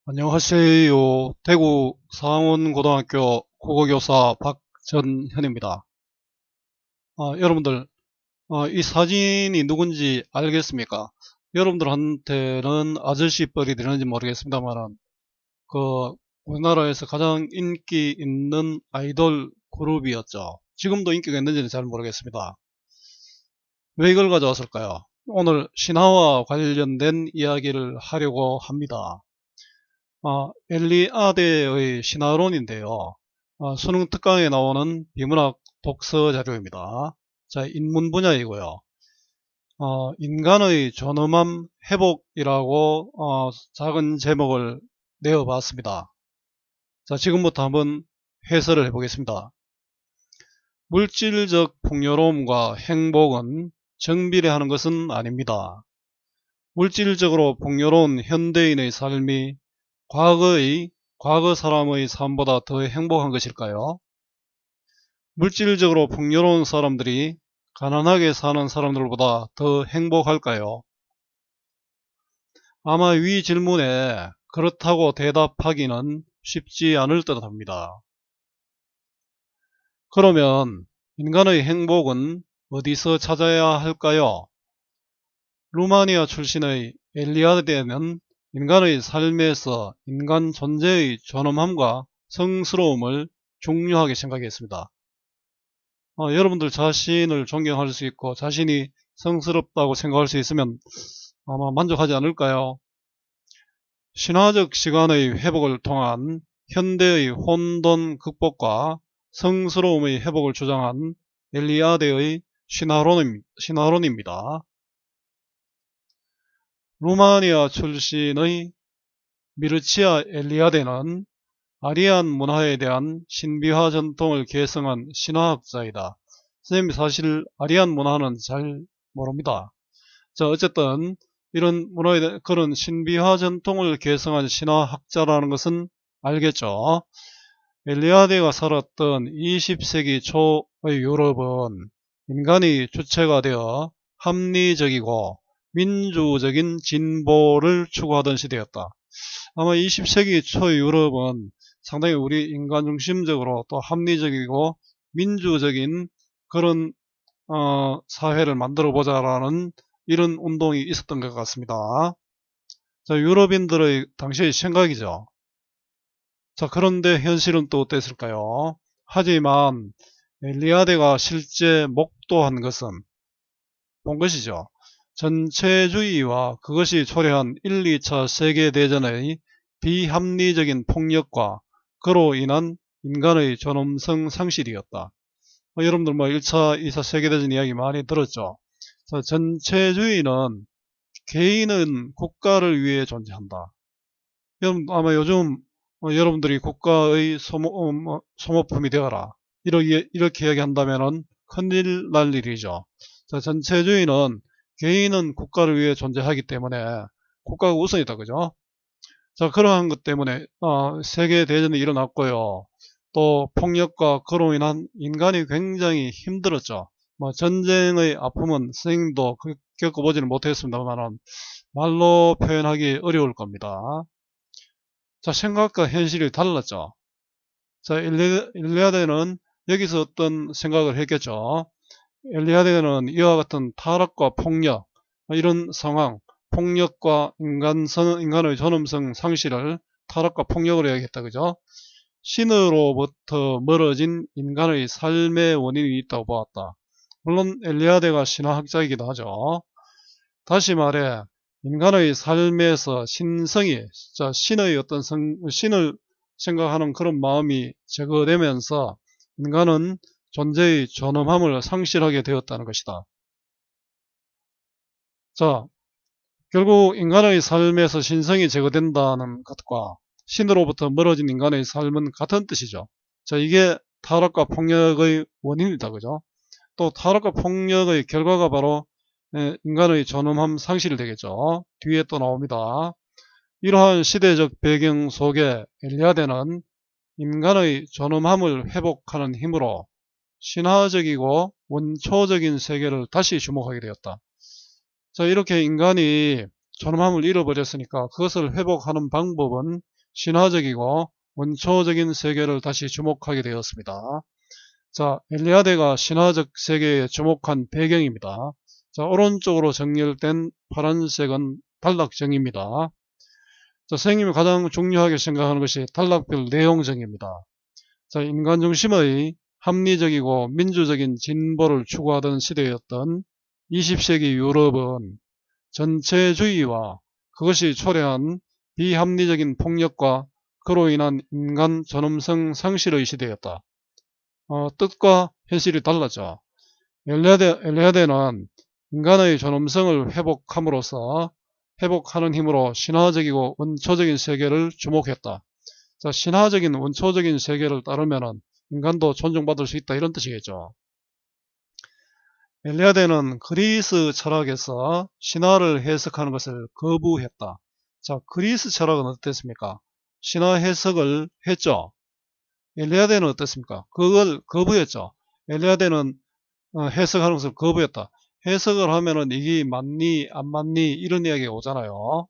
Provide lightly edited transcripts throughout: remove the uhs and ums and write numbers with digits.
안녕하세요. 대구 상원고등학교 국어교사 박전현입니다. 여러분들, 이 사진이 누군지 알겠습니까? 여러분들한테는 아저씨 뻘이 되는지 모르겠습니다만, 그, 우리나라에서 가장 인기 있는 아이돌 그룹이었죠. 지금도 인기가 있는지는 잘 모르겠습니다. 왜 이걸 가져왔을까요? 오늘 신화와 관련된 이야기를 하려고 합니다. 엘리아드의 신화론인데요. 수능 특강에 나오는 비문학 독서 자료입니다. 자, 인문 분야이고요. 인간의 존엄함 회복이라고 작은 제목을 내어봤습니다. 자, 지금부터 한번 해설을 해보겠습니다. 물질적 풍요로움과 행복은 정비례하는 것은 아닙니다. 물질적으로 풍요로운 현대인의 삶이 과거 사람의 삶보다 더 행복한 것일까요? 물질적으로 풍요로운 사람들이 가난하게 사는 사람들보다 더 행복할까요? 아마 위 질문에 그렇다고 대답하기는 쉽지 않을 듯 합니다. 그러면 인간의 행복은 어디서 찾아야 할까요? 루마니아 출신의 엘리아드는 인간의 삶에서 인간 존재의 존엄함과 성스러움을 중요하게 생각했습니다. 여러분들 자신을 존경할 수 있고 자신이 성스럽다고 생각할 수 있으면 아마 만족하지 않을까요? 신화적 시간의 회복을 통한 현대의 혼돈 극복과 성스러움의 회복을 주장한 엘리아드의 신화론입니다. 루마니아 출신의 미르치아 엘리아데는 아리안 문화에 대한 신비화 전통을 계승한 신화학자이다. 선생님이 사실 아리안 문화는 잘 모릅니다. 자, 어쨌든 이런 문화에 대한 그런 신비화 전통을 계승한 신화학자라는 것은 알겠죠. 엘리아데가 살았던 20세기 초의 유럽은 인간이 주체가 되어 합리적이고 민주적인 진보를 추구하던 시대였다. 아마 20세기 초 유럽은 상당히 우리 인간 중심적으로 또 합리적이고 민주적인 그런 사회를 만들어 보자라는 이런 운동이 있었던 것 같습니다. 자, 유럽인들의 당시의 생각이죠. 자, 그런데 현실은 또 어땠을까요? 하지만 엘리아데가 실제 목도한 것은 본 것이죠. 전체주의와 그것이 초래한 1, 2차 세계대전의 비합리적인 폭력과 그로 인한 인간의 존엄성 상실이었다. 여러분들 1차, 2차 세계대전 이야기 많이 들었죠. 전체주의는 개인은 국가를 위해 존재한다. 여러분 아마 요즘 여러분들이 국가의 소모품이 되어라 이렇게 이야기한다면 큰일 날 일이죠. 자, 전체주의는 개인은 국가를 위해 존재하기 때문에 국가가 우선이다, 그죠? 자, 그러한 것 때문에 세계대전이 일어났고요. 또 폭력과 그로 인한 인간이 굉장히 힘들었죠. 전쟁의 아픔은 선생님도 겪어보지는 못했습니다만 말로 표현하기 어려울 겁니다. 자, 생각과 현실이 달랐죠. 자, 일리아드는 여기서 어떤 생각을 했겠죠. 엘리아드는 이와 같은 타락과 폭력, 이런 상황, 폭력과 인간의 존엄성 상실을 타락과 폭력으로 이야기했다, 그죠? 신으로부터 멀어진 인간의 삶의 원인이 있다고 보았다. 물론 엘리아드가 신화학자이기도 하죠. 다시 말해 인간의 삶에서 신성이, 신의 어떤 신을 생각하는 그런 마음이 제거되면서 인간은 존재의 존엄함을 상실하게 되었다는 것이다. 자, 결국 인간의 삶에서 신성이 제거된다는 것과 신으로부터 멀어진 인간의 삶은 같은 뜻이죠. 자, 이게 타락과 폭력의 원인이다, 그죠? 또 타락과 폭력의 결과가 바로 인간의 존엄함 상실이 되겠죠. 뒤에 또 나옵니다. 이러한 시대적 배경 속에 엘리아드는 인간의 존엄함을 회복하는 힘으로 신화적이고 원초적인 세계를 다시 주목하게 되었다. 자, 이렇게 인간이 존엄함을 잃어버렸으니까 그것을 회복하는 방법은 신화적이고 원초적인 세계를 다시 주목하게 되었습니다. 자, 엘리아드가 신화적 세계에 주목한 배경입니다. 자, 오른쪽으로 정렬된 파란색은 단락정의입니다. 자, 선생님이 가장 중요하게 생각하는 것이 단락별 내용정의입니다. 자, 인간 중심의 합리적이고 민주적인 진보를 추구하던 시대였던 20세기 유럽은 전체주의와 그것이 초래한 비합리적인 폭력과 그로 인한 인간 존엄성 상실의 시대였다. 뜻과 현실이 달랐죠. 엘리아드는 인간의 존엄성을 회복하는 힘으로 신화적이고 원초적인 세계를 주목했다. 자, 신화적인 원초적인 세계를 따르면 인간도 존중받을 수 있다, 이런 뜻이겠죠. 엘리아드는 그리스 철학에서 신화를 해석하는 것을 거부했다. 자, 그리스 철학은 어땠습니까? 신화 해석을 했죠. 엘리아드는 어땠습니까? 그걸 거부했죠. 엘리아드는 해석하는 것을 거부했다. 해석을 하면은 이게 맞니 안 맞니 이런 이야기가 오잖아요.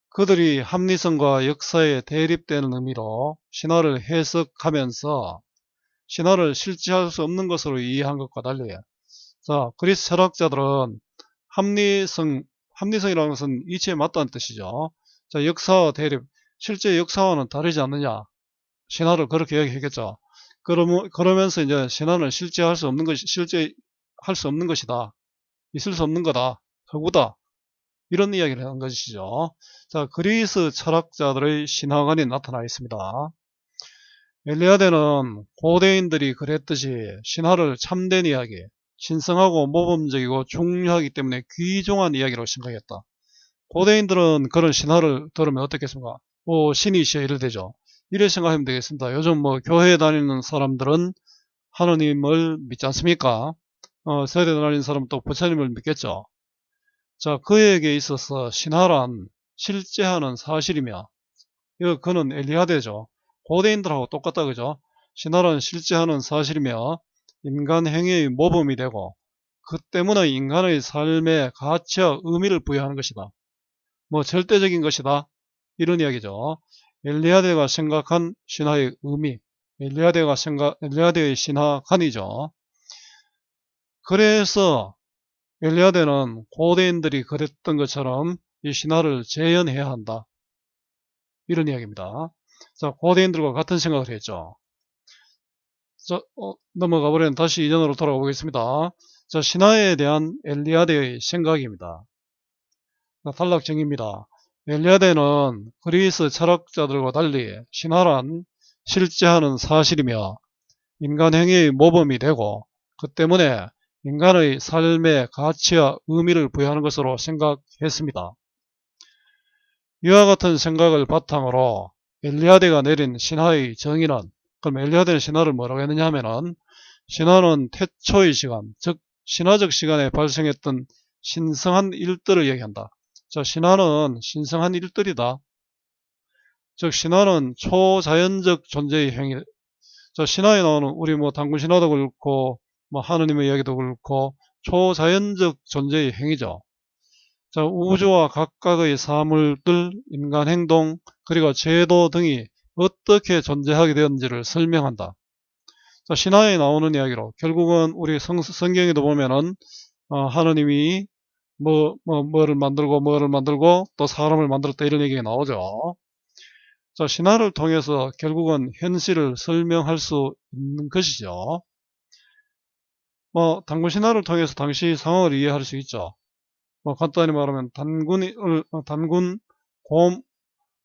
그들이 합리성과 역사에 대립되는 의미로 신화를 해석하면서 신화를 실제할 수 없는 것으로 이해한 것과 달리, 자, 그리스 철학자들은 합리성이라는 것은 이치에 맞다는 뜻이죠. 자, 역사와 대립, 실제 역사와는 다르지 않느냐. 신화를 그렇게 얘기했겠죠. 그러면서 이제 신화는 실제할 수 없는 것이다. 있을 수 없는 거다. 허구다. 이런 이야기를 한 것이죠. 자, 그리스 철학자들의 신화관이 나타나 있습니다. 엘리아드는 고대인들이 그랬듯이 신화를 참된 이야기, 신성하고 모범적이고 중요하기 때문에 귀중한 이야기로 생각했다. 고대인들은 그런 신화를 들으면 어떻겠습니까? 신이시여 이래 되죠. 이래 생각하면 되겠습니다. 요즘 교회 다니는 사람들은 하느님을 믿지 않습니까? 세례 다니는 사람은 또 부처님을 믿겠죠. 자, 그에게 있어서 신화란 실제하는 사실이며, 그는 엘리아드죠. 고대인들하고 똑같다, 그죠? 신화란 실제하는 사실이며 인간 행위의 모범이 되고 그 때문에 인간의 삶의 가치와 의미를 부여하는 것이다. 절대적인 것이다. 이런 이야기죠. 엘리아드가 생각한 신화의 의미, 엘리아드의 신화관이죠. 그래서 엘리아드는 고대인들이 그랬던 것처럼 이 신화를 재현해야 한다. 이런 이야기입니다. 자, 고대인들과 같은 생각을 했죠. 자, 넘어가 버리면 다시 이전으로 돌아가 보겠습니다. 자, 신화에 대한 엘리아드의 생각입니다. 단락정의입니다. 엘리아드는 그리스 철학자들과 달리 신화란 실제하는 사실이며 인간 행위의 모범이 되고 그 때문에 인간의 삶의 가치와 의미를 부여하는 것으로 생각했습니다. 이와 같은 생각을 바탕으로 엘리아드가 내린 신화의 정의는, 그럼 엘리아드는 신화를 뭐라고 했느냐 하면은, 신화는 태초의 시간, 즉 신화적 시간에 발생했던 신성한 일들을 얘기한다. 자, 신화는 신성한 일들이다. 즉 신화는 초자연적 존재의 행위. 자, 신화에 나오는 우리 단군 신화도 그렇고 하느님의 이야기도 그렇고 초자연적 존재의 행위죠. 자, 우주와 각각의 사물들, 인간 행동, 그리고 제도 등이 어떻게 존재하게 되었는지를 설명한다. 자, 신화에 나오는 이야기로 결국은 우리 성경에도 보면은 하느님이 뭐를 만들고 또 사람을 만들었다 이런 얘기가 나오죠. 자, 신화를 통해서 결국은 현실을 설명할 수 있는 것이죠. 단군 신화를 통해서 당시 상황을 이해할 수 있죠. 간단히 말하면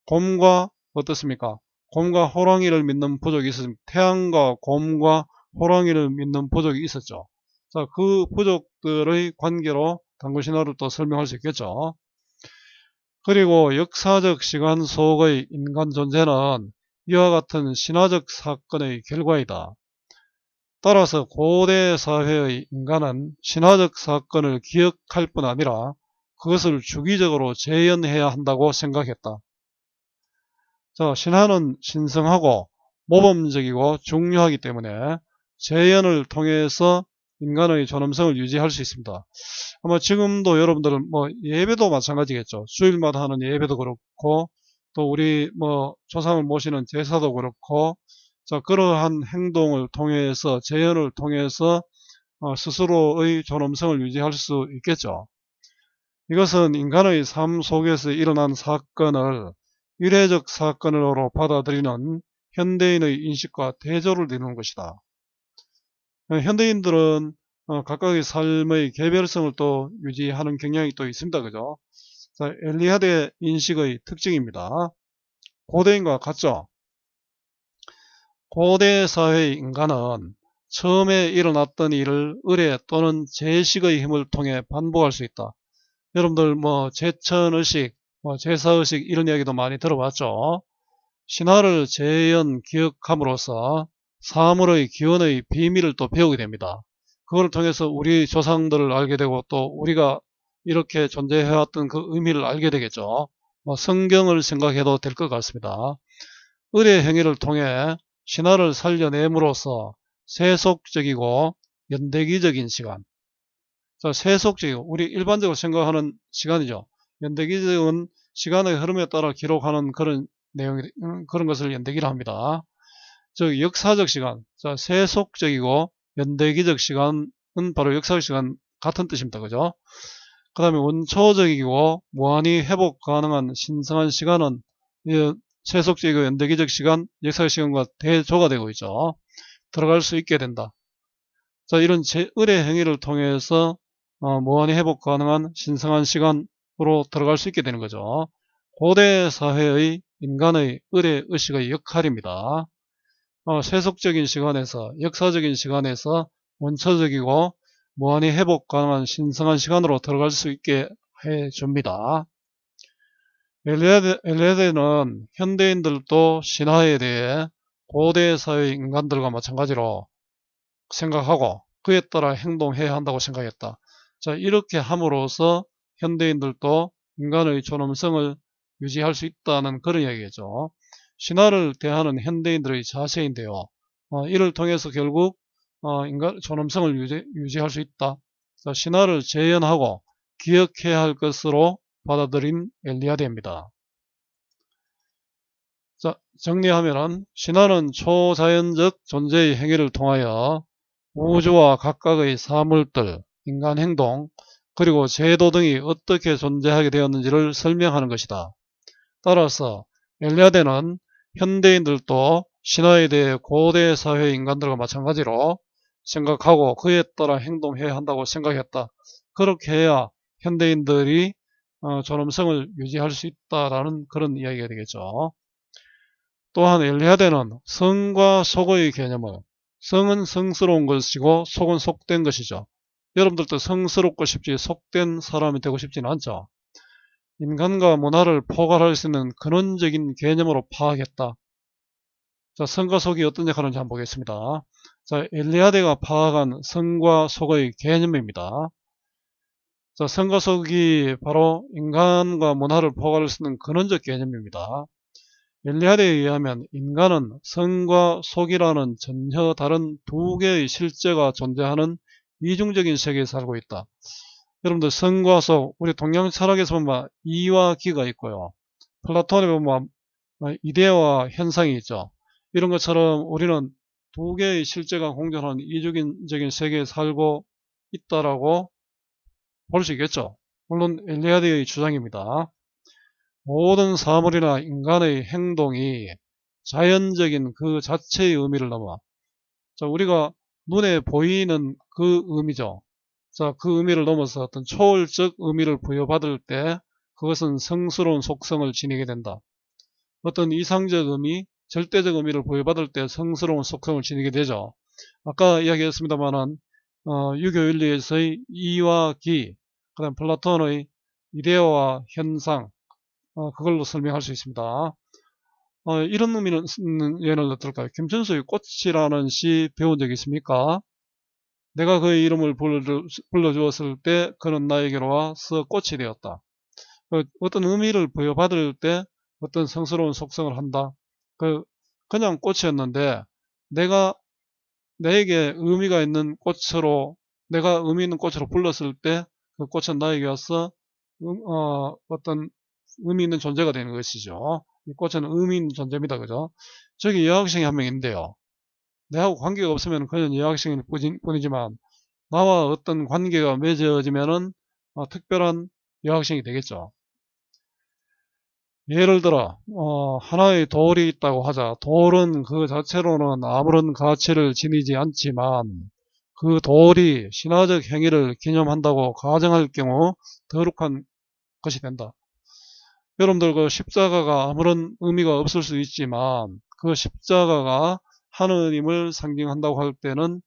곰과 어떻습니까? 곰과 호랑이를 믿는 부족이 있었습니다. 태양과 곰과 호랑이를 믿는 부족이 있었죠. 자, 그 부족들의 관계로 단군 신화를 또 설명할 수 있겠죠. 그리고 역사적 시간 속의 인간 존재는 이와 같은 신화적 사건의 결과이다. 따라서 고대 사회의 인간은 신화적 사건을 기억할 뿐 아니라 그것을 주기적으로 재현해야 한다고 생각했다. 자, 신화는 신성하고 모범적이고 중요하기 때문에 재현을 통해서 인간의 존엄성을 유지할 수 있습니다. 아마 지금도 여러분들은 예배도 마찬가지겠죠. 주일마다 하는 예배도 그렇고 또 우리 조상을 모시는 제사도 그렇고, 자, 그러한 행동을 통해서, 재현을 통해서 스스로의 존엄성을 유지할 수 있겠죠. 이것은 인간의 삶 속에서 일어난 사건을 이례적 사건으로 받아들이는 현대인의 인식과 대조를 이루는 것이다. 현대인들은 각각의 삶의 개별성을 또 유지하는 경향이 또 있습니다. 그죠? 자, 엘리아드의 인식의 특징입니다. 고대인과 같죠? 고대 사회의 인간은 처음에 일어났던 일을 의례 또는 제식의 힘을 통해 반복할 수 있다. 여러분들 제천의식, 제사의식 이런 이야기도 많이 들어봤죠. 신화를 재현 기억함으로써 사물의 기원의 비밀을 또 배우게 됩니다. 그걸 통해서 우리 조상들을 알게 되고 또 우리가 이렇게 존재해왔던 그 의미를 알게 되겠죠. 성경을 생각해도 될 것 같습니다. 의례 행위를 통해 신화를 살려냄으로써 세속적이고 연대기적인 시간, 자, 세속적이고 우리 일반적으로 생각하는 시간이죠. 연대기적은 시간의 흐름에 따라 기록하는 그런 내용이 그런 것을 연대기라 합니다. 즉 역사적 시간, 자, 세속적이고 연대기적 시간은 바로 역사적 시간 같은 뜻입니다. 그죠? 그 다음에 원초적이고 무한히 회복 가능한 신성한 시간은 세속적이고 연대기적 시간, 역사적 시간과 대조가 되고 있죠. 들어갈 수 있게 된다. 자, 이런 의례 행위를 통해서 무한히 회복 가능한 신성한 시간으로 들어갈 수 있게 되는 거죠. 고대 사회의 인간의 의례 의식의 역할입니다. 세속적인 시간에서 역사적인 시간에서 원초적이고 무한히 회복 가능한 신성한 시간으로 들어갈 수 있게 해줍니다. 엘리아드는 현대인들도 신화에 대해 고대 사회 인간들과 마찬가지로 생각하고 그에 따라 행동해야 한다고 생각했다. 자, 이렇게 함으로써 현대인들도 인간의 존엄성을 유지할 수 있다는 그런 이야기죠. 신화를 대하는 현대인들의 자세인데요. 이를 통해서 결국 인간 존엄성을 유지할 수 있다. 자, 신화를 재현하고 기억해야 할 것으로 받아들인 엘리아드입니다. 자, 정리하면은 신화는 초자연적 존재의 행위를 통하여 우주와 각각의 사물들, 인간 행동, 그리고 제도 등이 어떻게 존재하게 되었는지를 설명하는 것이다. 따라서 엘리아드는 현대인들도 신화에 대해 고대 사회 인간들과 마찬가지로 생각하고 그에 따라 행동해야 한다고 생각했다. 그렇게 해야 현대인들이 존엄성을 유지할 수 있다라는 그런 이야기가 되겠죠. 또한 엘리아드는 성과 속의 개념을, 성은 성스러운 것이고 속은 속된 것이죠. 여러분들도 성스럽고 싶지 속된 사람이 되고 싶지는 않죠. 인간과 문화를 포괄할 수 있는 근원적인 개념으로 파악했다. 자, 성과 속이 어떤 역할을 하는지 한번 보겠습니다. 자, 엘리아드가 파악한 성과 속의 개념입니다. 자, 성과 속이 바로 인간과 문화를 포괄할 수 있는 근원적 개념입니다. 엘리아드에 의하면 인간은 성과 속이라는 전혀 다른 두 개의 실제가 존재하는 이중적인 세계에 살고 있다. 여러분들 성과 속, 우리 동양 철학에서 보면 이와 기가 있고요. 플라톤에 보면 이데아와 현상이 있죠. 이런 것처럼 우리는 두 개의 실제가 공존하는 이중적인 세계에 살고 있다라고 볼 수 있겠죠. 물론 엘리아드의 주장입니다. 모든 사물이나 인간의 행동이 자연적인 그 자체의 의미를 넘어, 자, 우리가 눈에 보이는 그 의미죠. 자, 그 의미를 넘어서 어떤 초월적 의미를 부여받을 때 그것은 성스러운 속성을 지니게 된다. 어떤 이상적 의미, 절대적 의미를 부여받을 때 성스러운 속성을 지니게 되죠. 아까 이야기했습니다만은 유교윤리에서의 이와 기, 그 다음 플라톤의 이데아와 현상, 그걸로 설명할 수 있습니다. 이런 의미는 예를 들까요? 김춘수의 꽃이라는 시 배운 적 있습니까? 내가 그의 이름을 불러주었을 때 그는 나에게로 와서 꽃이 되었다. 어떤 의미를 부여받을 때 어떤 성스러운 속성을 한다. 그냥 꽃이었는데 내에게 의미가 있는 꽃으로, 내가 의미 있는 꽃으로 불렀을 때 그 꽃은 나에게 와서 어떤 의미 있는 존재가 되는 것이죠. 이 꽃에는 의미 있는 존재입니다. 그죠? 저기 여학생이 한 명 있는데요. 내하고 관계가 없으면 그냥 여학생일 뿐이지만 나와 어떤 관계가 맺어지면은 특별한 여학생이 되겠죠. 예를 들어 하나의 돌이 있다고 하자. 돌은 그 자체로는 아무런 가치를 지니지 않지만 그 돌이 신화적 행위를 기념한다고 가정할 경우 거룩한 것이 된다. 여러분들 그 십자가가 아무런 의미가 없을 수 있지만 그 십자가가 하느님을 상징한다고 할 때는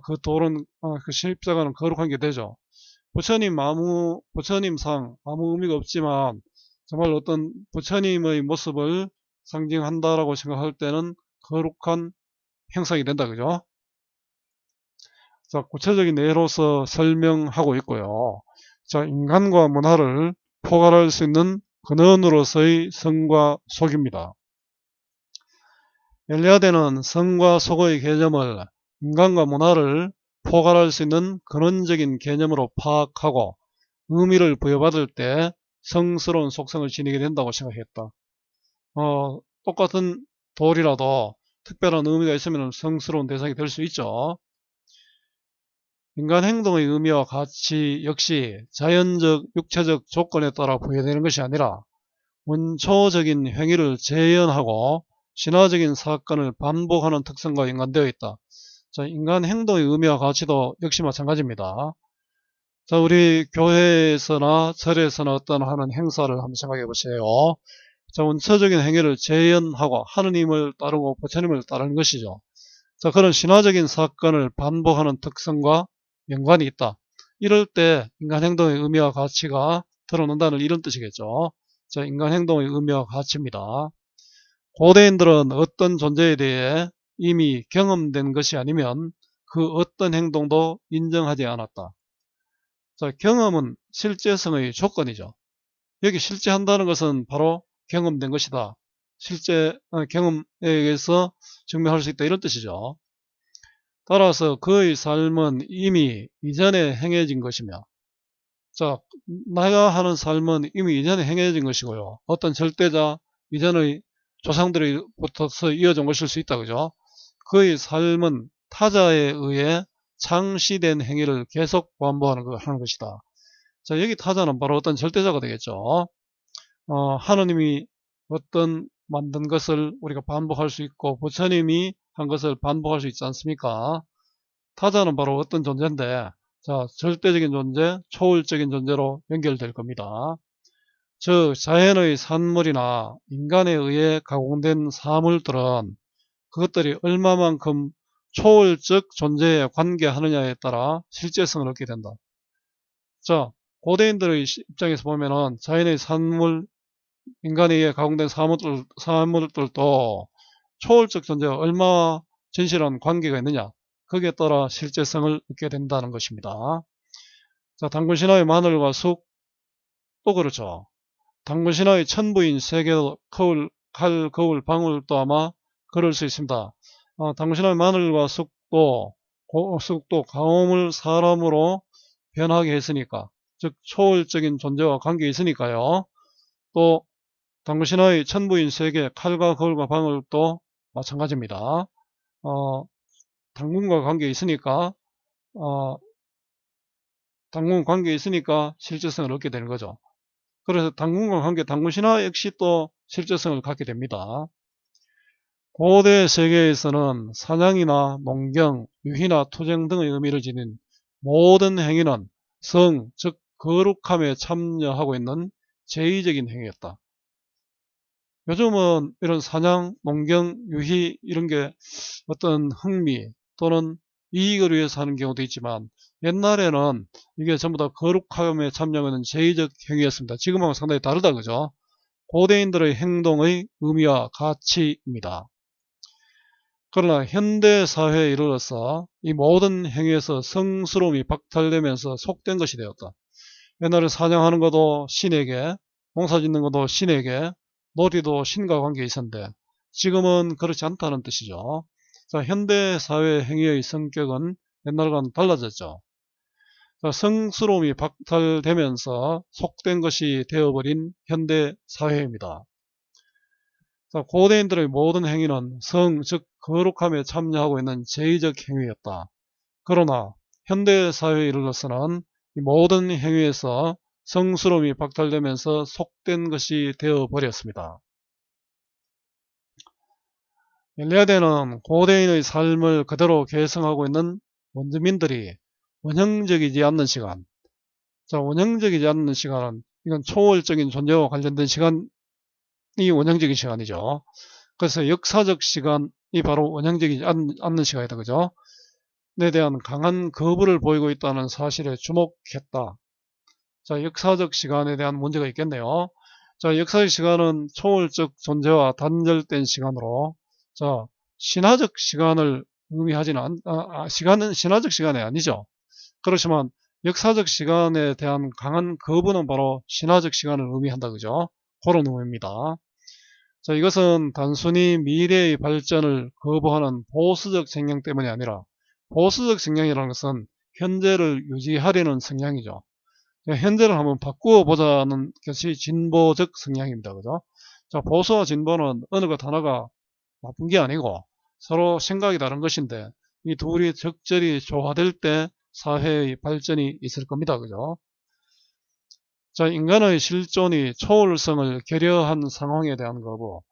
그 돌은 그 십자가는 거룩한 게 되죠. 부처님상 아무 의미가 없지만 정말 어떤 부처님의 모습을 상징한다라고 생각할 때는 거룩한 형상이 된다. 그죠? 자, 구체적인 예로서 설명하고 있고요. 자, 인간과 문화를 포괄할 수 있는 근원으로서의 성과 속입니다. 엘리아데는 성과 속의 개념을 인간과 문화를 포괄할 수 있는 근원적인 개념으로 파악하고 의미를 부여받을 때 성스러운 속성을 지니게 된다고 생각했다. 똑같은 돌이라도 특별한 의미가 있으면 성스러운 대상이 될 수 있죠. 인간 행동의 의미와 가치 역시 자연적, 육체적 조건에 따라 부여되는 것이 아니라 원초적인 행위를 재현하고 신화적인 사건을 반복하는 특성과 연관되어 있다. 자, 인간 행동의 의미와 가치도 역시 마찬가지입니다. 자, 우리 교회에서나 절에서나 어떤 하는 행사를 한번 생각해 보세요. 자, 원초적인 행위를 재현하고 하느님을 따르고 부처님을 따르는 것이죠. 자, 그런 신화적인 사건을 반복하는 특성과 연관이 있다. 이럴 때 인간 행동의 의미와 가치가 드러난다는 이런 뜻이겠죠. 자, 인간 행동의 의미와 가치입니다. 고대인들은 어떤 존재에 대해 이미 경험된 것이 아니면 그 어떤 행동도 인정하지 않았다. 자, 경험은 실제성의 조건이죠. 여기 실제한다는 것은 바로 경험된 것이다. 실제 경험에 의해서 증명할 수 있다. 이런 뜻이죠. 따라서 그의 삶은 이미 이전에 행해진 것이며, 자, 내가 하는 삶은 이미 이전에 행해진 것이고요. 어떤 절대자 이전의 조상들로부터 이어진 것일 수 있다. 그죠? 그의 삶은 타자에 의해 창시된 행위를 계속 반복하는 것이다. 자, 여기 타자는 바로 어떤 절대자가 되겠죠. 하느님이 어떤 만든 것을 우리가 반복할 수 있고 부처님이 한 것을 반복할 수 있지 않습니까? 타자는 바로 어떤 존재인데, 자, 절대적인 존재, 초월적인 존재로 연결될 겁니다. 즉 자연의 산물이나 인간에 의해 가공된 사물들은 그것들이 얼마만큼 초월적 존재에 관계하느냐에 따라 실제성을 얻게 된다. 자, 고대인들의 입장에서 보면은 자연의 산물, 인간에 의해 가공된 사물들도 초월적 존재와 얼마나 진실한 관계가 있느냐, 거기에 따라 실제성을 얻게 된다는 것입니다. 자, 당군신화의 마늘과 쑥도 그렇죠. 당군신화의 천부인 세계도 칼, 거울, 방울도 아마 그럴 수 있습니다. 당군신화의 마늘과 쑥도 가뭄을 사람으로 변하게 했으니까, 즉 초월적인 존재와 관계가 있으니까요. 또 당군신화의 천부인 세계, 칼과 거울과 방울도 마찬가지입니다. 당군과 관계가 있으니까 당군 관계에 있으니까 실제성을 얻게 되는 거죠. 그래서 당군과 관계, 당군신화 역시 또 실제성을 갖게 됩니다. 고대 세계에서는 사냥이나 농경, 유희나 투쟁 등의 의미를 지닌 모든 행위는 성, 즉 거룩함에 참여하고 있는 제의적인 행위였다. 요즘은 이런 사냥, 농경, 유희 이런 게 어떤 흥미 또는 이익을 위해서 하는 경우도 있지만 옛날에는 이게 전부 다 거룩함에 참여하는 제의적 행위였습니다. 지금하고 상당히 다르다. 그죠? 고대인들의 행동의 의미와 가치입니다. 그러나 현대사회에 이르러서 이 모든 행위에서 성스러움이 박탈되면서 속된 것이 되었다. 옛날에 사냥하는 것도 신에게, 농사 짓는 것도 신에게, 놀이도 신과 관계에 있었는데 지금은 그렇지 않다는 뜻이죠. 자, 현대사회 행위의 성격은 옛날과는 달라졌죠. 자, 성스러움이 박탈되면서 속된 것이 되어버린 현대사회입니다. 자, 고대인들의 모든 행위는 성, 즉 거룩함에 참여하고 있는 제의적 행위였다. 그러나 현대사회에 이르러서는 이 모든 행위에서 성스러움이 박탈되면서 속된 것이 되어버렸습니다. 엘리아드는 고대인의 삶을 그대로 개성하고 있는 원주민들이 원형적이지 않는 시간, 자, 원형적이지 않는 시간은 이건 초월적인 존재와 관련된 시간이 원형적인 시간이죠. 그래서 역사적 시간이 바로 원형적이지 않는 시간이다. 그죠? 에 대한 강한 거부를 보이고 있다는 사실에 주목했다. 자, 역사적 시간에 대한 문제가 있겠네요. 자, 역사적 시간은 초월적 존재와 단절된 시간으로, 자, 신화적 시간을 의미하지는 시간은 신화적 시간이 아니죠. 그렇지만 역사적 시간에 대한 강한 거부는 바로 신화적 시간을 의미한다. 그죠? 그런 의미입니다. 자, 이것은 단순히 미래의 발전을 거부하는 보수적 성향 때문이 아니라, 보수적 성향이라는 것은 현재를 유지하려는 성향이죠. 현재를 한번 바꾸어 보자는 것이 진보적 성향입니다. 그죠? 자, 보수와 진보는 어느 것 하나가 나쁜 게 아니고 서로 생각이 다른 것인데, 이 둘이 적절히 조화될 때 사회의 발전이 있을 겁니다. 그죠? 자, 인간의 실존이 초월성을 결여한 상황에 대한 거고,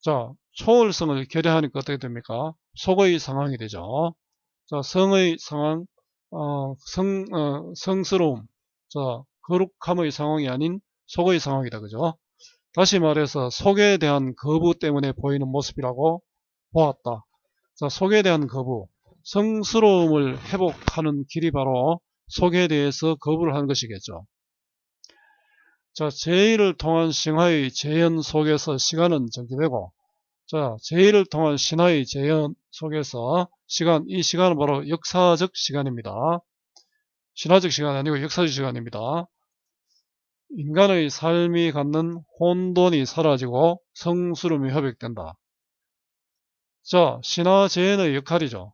자, 초월성을 결여하니까 어떻게 됩니까? 속의 상황이 되죠. 자, 성의 상황, 성스러움, 자, 거룩함의 상황이 아닌 속의 상황이다. 그죠? 다시 말해서 속에 대한 거부 때문에 보이는 모습이라고 보았다. 자, 속에 대한 거부, 성스러움을 회복하는 길이 바로 속에 대해서 거부를 하는 것이겠죠. 자, 제의를 통한 신화의 재현 속에서 시간은 전개되고, 자, 제의를 통한 신화의 재현 속에서 이 시간은 바로 역사적 시간입니다. 신화적 시간이 아니고 역사적 시간입니다. 인간의 삶이 갖는 혼돈이 사라지고 성스러움이 회복된다. 자, 신화 재현의 역할이죠.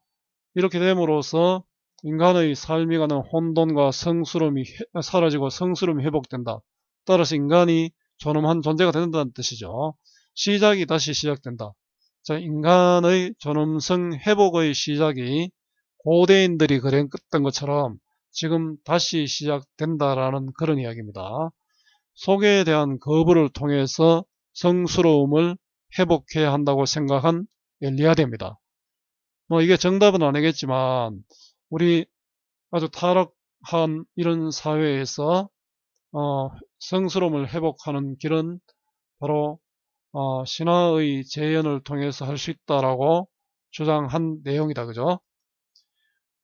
이렇게 됨으로써 인간의 삶이 갖는 혼돈과 성스러움이 사라지고 성스러움이 회복된다. 따라서 인간이 존엄한 존재가 된다는 뜻이죠. 시작이 다시 시작된다. 자, 인간의 존엄성 회복의 시작이 고대인들이 그랬던 것처럼 지금 다시 시작된다라는 그런 이야기입니다. 속에 대한 거부를 통해서 성스러움을 회복해야 한다고 생각한 엘리아드입니다. 뭐 이게 정답은 아니겠지만 우리 아주 타락한 이런 사회에서 성스러움을 회복하는 길은 바로 신화의 재현을 통해서 할 수 있다라고 주장한 내용이다. 그죠?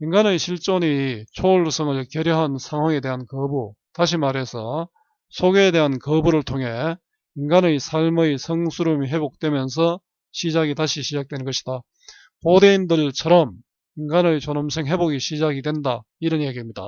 인간의 실존이 초월성을 결여한 상황에 대한 거부, 다시 말해서 속에 대한 거부를 통해 인간의 삶의 성스러움이 회복되면서 시작이 다시 시작되는 것이다. 고대인들처럼 인간의 존엄성 회복이 시작이 된다. 이런 얘기입니다.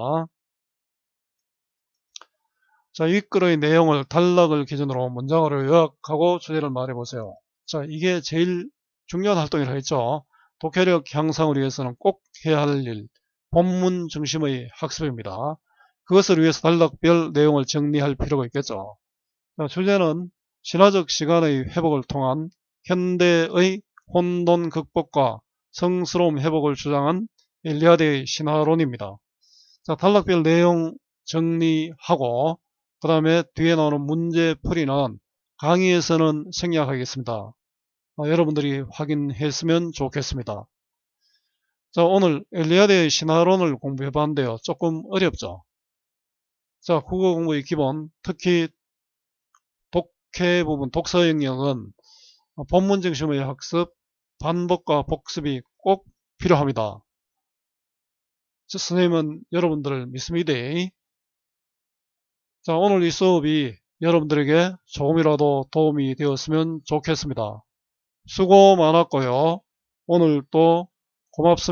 자, 이 글의 내용을 단락을 기준으로 문장으로 요약하고 주제를 말해보세요. 자, 이게 제일 중요한 활동이라고 했죠. 독해력 향상을 위해서는 꼭 해야 할 일, 본문 중심의 학습입니다. 그것을 위해서 단락별 내용을 정리할 필요가 있겠죠. 자, 주제는 신화적 시간의 회복을 통한 현대의 혼돈 극복과 성스러움 회복을 주장한 엘리아드의 신화론입니다. 자, 단락별 내용 정리하고 그 다음에 뒤에 나오는 문제풀이는 강의에서는 생략하겠습니다. 여러분들이 확인했으면 좋겠습니다. 자, 오늘 엘리아드의 신화론을 공부해봤는데요. 조금 어렵죠? 자, 국어 공부의 기본, 특히 독해 부분, 독서 영역은 본문 중심의 학습, 반복과 복습이 꼭 필요합니다. 자, 선생님은 여러분들을 믿습니다. 자, 오늘 이 수업이 여러분들에게 조금이라도 도움이 되었으면 좋겠습니다. 수고 많았고요. 오늘 또 고맙습니다.